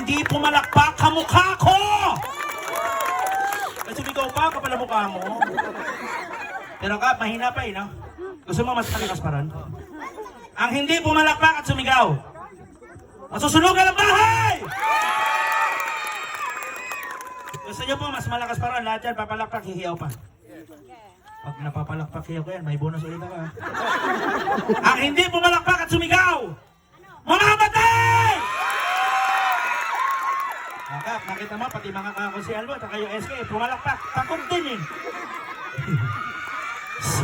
hindi pumalakpak kamukha ko! Kasi ikaw pa, kapal ang mukha mo. Pero Kap, mahina pa eh, no? Gusto mo mas malakas pa ron? Ang hindi pumalakpak at sumigaw, masusunugan ang bahay! Gusto nyo po, mas malakas pa ron. Lahat yan, papalakpak, hihiyaw pa. Pag napapalakpak hiyaw ko yan, may bonus ulit ako. Ha? Ang hindi pumalakpak at sumigaw, mamamatay! Kap, nakita mo, pati mga kakonsyal mo, at kayo SK, pumalakpak, takot din eh.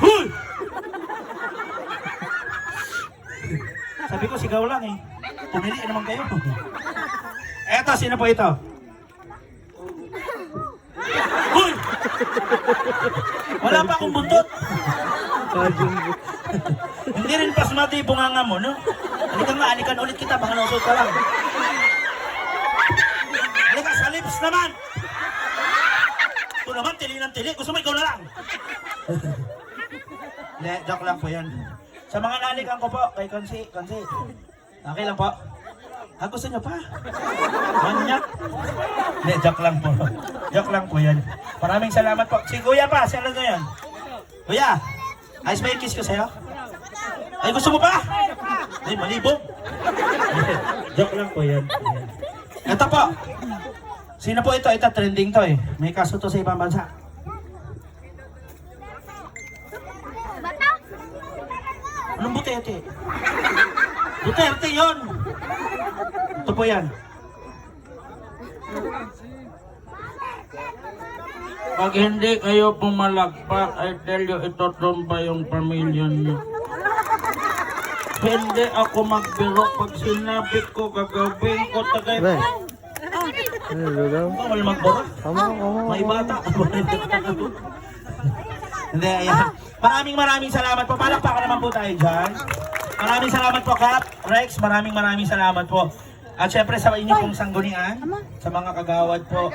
Huy! Sabi ko, sigaw lang eh. Pumili naman kayo. Eto, sino po ito? Huy! Wala pa akong buntot. Hindi rin pasmati yung bunganga mo, no? Halika nga, alikan ulit kita, baka nausot ka lang. Halika, sa lips naman! Ito naman, tili ng tili. Gusto mo ikaw na lang? Hindi, joke lang po yan. Sa mga nalikan ko po, kay Konsi. Okay lang po. Ah, gusto nyo pa? Manyak? Hindi, joke lang po. Joke lang po yan. Maraming salamat po. Si Kuya pa, si ano yan? Kuya, ayos ba yung kiss ko sa'yo? Ay, gusto mo pa? Ay, malibog. Joke lang po yan. Ito po. Sino po ito? Ito, trending to eh. May kaso to sa ibang bansa. Anong Butete? Duterte yun! Ito po yan. Pag hindi kayo pumalagpak, I tell you, itotromba yung pamilya niyo. Hindi ako magbiro. Pag sinabi ko, gagawin ko tagay. Bawal magboro. May bata. Hindi, ayan. Maraming salamat po. Palakpakan naman po tayo dyan. Maraming salamat po, Kap. Rex, maraming salamat po. At syempre sa inyo pong sanggunian, sa mga kagawad po.